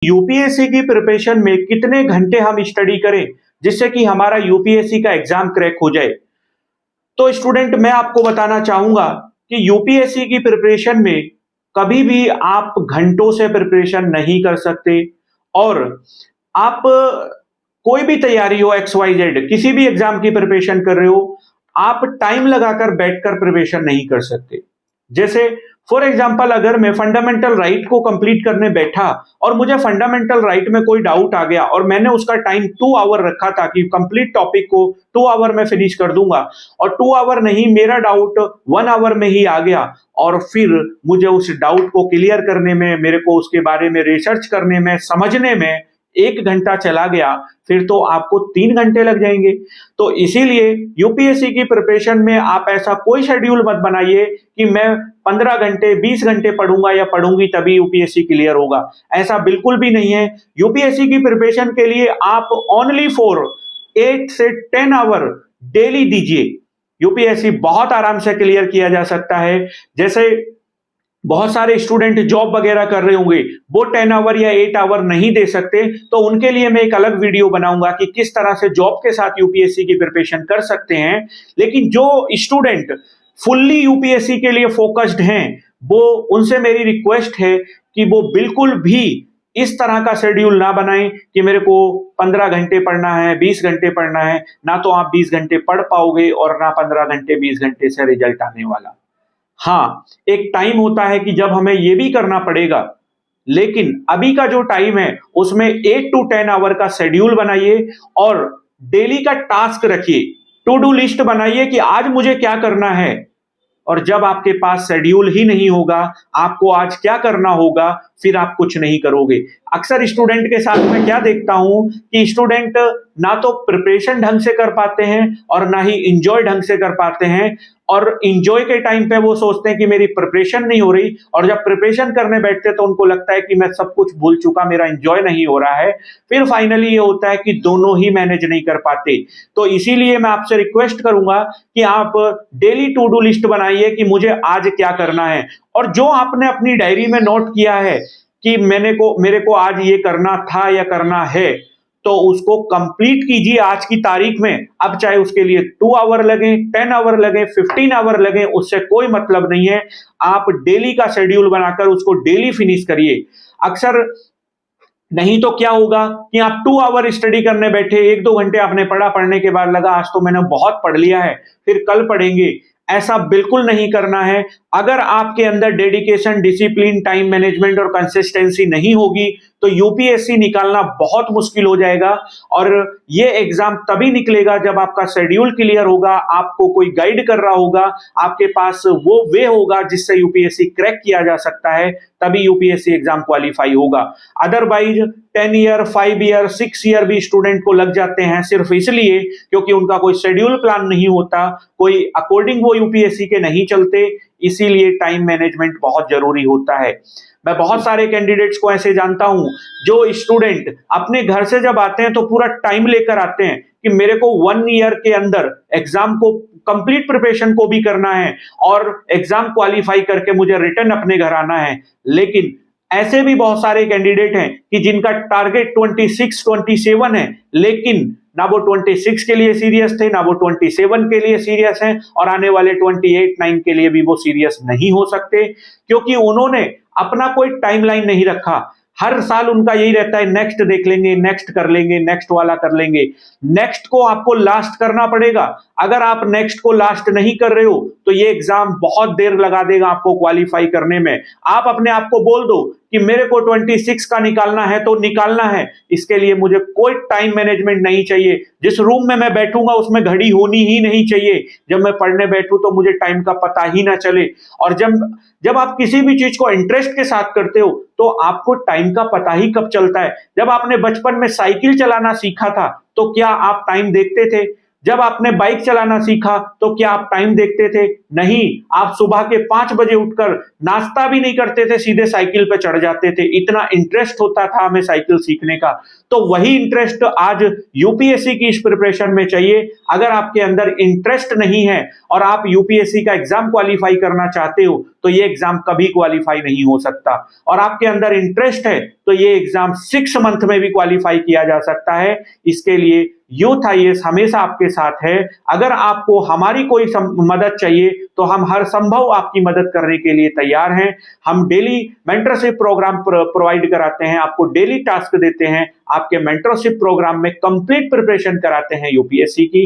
UPSC की preparation में कितने घंटे हम स्टडी करें जिससे कि हमारा यूपीएससी का एग्जाम क्रैक हो जाए। तो स्टूडेंट, मैं आपको बताना चाहूंगा कि यूपीएससी की प्रिपरेशन में कभी भी आप घंटों से प्रिपरेशन नहीं कर सकते। और आप कोई भी तैयारी हो, एक्स वाई जेड किसी भी एग्जाम की प्रिपरेशन कर रहे हो, आप टाइम लगाकर बैठकर प्रिपरेशन नहीं कर सकते। जैसे फॉर एग्जांपल, अगर मैं फंडामेंटल राइट को कंप्लीट करने बैठा और मुझे फंडामेंटल राइट में कोई डाउट आ गया और मैंने उसका टाइम 2 आवर रखा था कि कंप्लीट टॉपिक को 2 आवर में फिनिश कर दूंगा, और 2 आवर नहीं, मेरा डाउट 1 आवर में ही आ गया, और फिर मुझे उस डाउट को क्लियर करने में, मेरे को उसके बारे में रिसर्च करने में, समझने में 1 घंटा चला गया, फिर तो आपको 3 घंटे लग जाएंगे। तो इसीलिए यूपीएससी की प्रिपरेशन में आप ऐसा कोई शेड्यूल मत बनाइए कि मैं 15 घंटे 20 घंटे पढ़ूंगा या पढ़ूंगी तभी यूपीएससी क्लियर होगा। ऐसा बिल्कुल भी नहीं है। यूपीएससी की प्रिपरेशन के लिए आप ओनली फॉर 8 से 10 आवर डेली दीजिए। यूपीएससी बहुत आराम से क्लियर किया जा सकता है। जैसे बहुत सारे स्टूडेंट जॉब वगैरह कर रहे होंगे, वो 10 आवर या 8 आवर नहीं दे सकते, तो उनके लिए मैं एक अलग वीडियो बनाऊंगा कि किस तरह से जॉब के साथ यूपीएससी की प्रिपरेशन कर सकते हैं। लेकिन जो स्टूडेंट फुल्ली यूपीएससी के लिए फोकस्ड हैं, वो उनसे मेरी रिक्वेस्ट है कि वो बिल्कुल भी इस तरह का शेड्यूल ना बनाएं कि मेरे को 15 घंटे पढ़ना है, 20 घंटे पढ़ना है। ना तो आप 20 घंटे पढ़ पाओगे और ना 15 घंटे 20 घंटे से रिजल्ट आने वाला। हाँ, एक टाइम होता है कि जब हमें ये भी करना पड़ेगा, लेकिन अभी का जो टाइम है उसमें 8 to 10 आवर का शेड्यूल बनाइए और डेली का टास्क रखिए। टू डू लिस्ट बनाइए कि आज मुझे क्या करना है। और जब आपके पास शेड्यूल ही नहीं होगा, आपको आज क्या करना होगा, फिर आप कुछ नहीं करोगे। अक्सर स्टूडेंट के साथ मैं क्या देखता हूं कि स्टूडेंट ना तो प्रिपरेशन ढंग से कर पाते हैं और ना ही इंजॉय ढंग से कर पाते हैं। और इंजॉय के टाइम पे वो सोचते हैं कि मेरी प्रिपरेशन नहीं हो रही, और जब प्रिपरेशन करने बैठते तो उनको लगता है कि मैं सब कुछ भूल चुका, मेरा इंजॉय नहीं हो रहा है। फिर फाइनली ये होता है कि दोनों ही मैनेज नहीं कर पाते। तो इसीलिए मैं आपसे रिक्वेस्ट करूंगा कि आप डेली टू डू लिस्ट बनाइए कि मुझे आज क्या करना है, और जो आपने अपनी डायरी में नोट किया है कि मेरे को आज ये करना था या करना है, तो उसको कंप्लीट कीजिए आज की तारीख में। अब चाहे उसके लिए 2 आवर लगे, 10 आवर लगे, 15 आवर लगे, उससे कोई मतलब नहीं है। आप डेली का शेड्यूल बनाकर उसको डेली फिनिश करिए। अक्सर नहीं तो क्या होगा कि आप 2 आवर स्टडी करने बैठे, 1-2 घंटे आपने पढ़ा, पढ़ने के बाद लगा आज तो मैंने बहुत पढ़ लिया है, फिर कल पढ़ेंगे। ऐसा बिल्कुल नहीं करना है। अगर आपके अंदर डेडिकेशन, डिसिप्लिन, टाइम मैनेजमेंट और कंसिस्टेंसी नहीं होगी तो यूपीएससी निकालना बहुत मुश्किल हो जाएगा। और ये एग्जाम तभी निकलेगा जब आपका शेड्यूल क्लियर होगा, आपको कोई गाइड कर रहा होगा, आपके पास वो वे होगा जिससे यूपीएससी क्रैक किया जा सकता है, तभी यूपीएससी एग्जाम क्वालिफाई होगा। अदरवाइज 10 ईयर, 5 ईयर, 6 ईयर भी स्टूडेंट को लग जाते हैं सिर्फ इसलिए क्योंकि उनका कोई शेड्यूल प्लान नहीं होता, कोई अकॉर्डिंग वो यूपीएससी के नहीं चलते। इसीलिए टाइम मैनेजमेंट बहुत जरूरी होता है। मैं बहुत सारे कैंडिडेट्स को ऐसे जानता हूं जो स्टूडेंट अपने घर से जब आते हैं तो पूरा टाइम लेकर आते हैं कि मेरे को 1 ईयर के अंदर एग्जाम को कंप्लीट प्रिपरेशन को भी करना है और एग्जाम क्वालिफाई करके मुझे रिटर्न अपने घर आना है। लेकिन ऐसे भी बहुत सारे कैंडिडेट हैं कि जिनका टारगेट 26, 27 है, लेकिन ना वो 26 के लिए सीरियस थे, ना वो 27 के लिए सीरियस हैं, और आने वाले 28, 9 के लिए भी वो सीरियस नहीं हो सकते क्योंकि उन्होंने अपना कोई टाइमलाइन नहीं रखा। हर साल उनका यही रहता है, नेक्स्ट देख लेंगे, नेक्स्ट कर लेंगे, नेक्स्ट वाला कर लेंगे। नेक्स्ट को आपको लास्ट करना पड़ेगा। अगर आप नेक्स्ट को लास्ट नहीं कर रहे हो तो ये एग्जाम बहुत देर लगा देगा आपको क्वालिफाई करने में। आप अपने आप को बोल दो कि मेरे को 26 का निकालना है तो निकालना है, इसके लिए मुझे कोई टाइम मैनेजमेंट नहीं चाहिए। जिस रूम में मैं बैठूंगा उसमें घड़ी होनी ही नहीं चाहिए। जब मैं पढ़ने बैठूं तो मुझे टाइम का पता ही ना चले। और जब आप किसी भी चीज को इंटरेस्ट के साथ करते हो तो आपको टाइम का पता ही कब चलता है। जब आपने बचपन में साइकिल चलाना सीखा था तो क्या आप टाइम देखते थे? जब आपने बाइक चलाना सीखा तो क्या आप टाइम देखते थे? नहीं, आप सुबह के 5 बजे उठकर नाश्ता भी नहीं करते थे, सीधे साइकिल पे चढ़ जाते थे। इतना इंटरेस्ट होता था हमें साइकिल सीखने का। तो वही इंटरेस्ट आज यूपीएससी की इस प्रिपरेशन में चाहिए। अगर आपके अंदर इंटरेस्ट नहीं है और आप यूपीएससी का एग्जाम क्वालिफाई करना चाहते हो, तो ये एग्जाम कभी क्वालिफाई नहीं हो सकता। और आपके अंदर इंटरेस्ट है तो ये एग्जाम 6 मंथ में भी क्वालिफाई किया जा सकता है। इसके लिए यूथ आईएएस हमेशा आपके साथ है। अगर आपको हमारी कोई मदद चाहिए तो हम हर संभव आपकी मदद करने के लिए तैयार हैं। हम डेली मेंटरशिप प्रोग्राम प्रोवाइड कराते हैं, आपको डेली टास्क देते हैं, आपके मेंटरशिप प्रोग्राम में कंप्लीट प्रिपरेशन कराते हैं यूपीएससी की।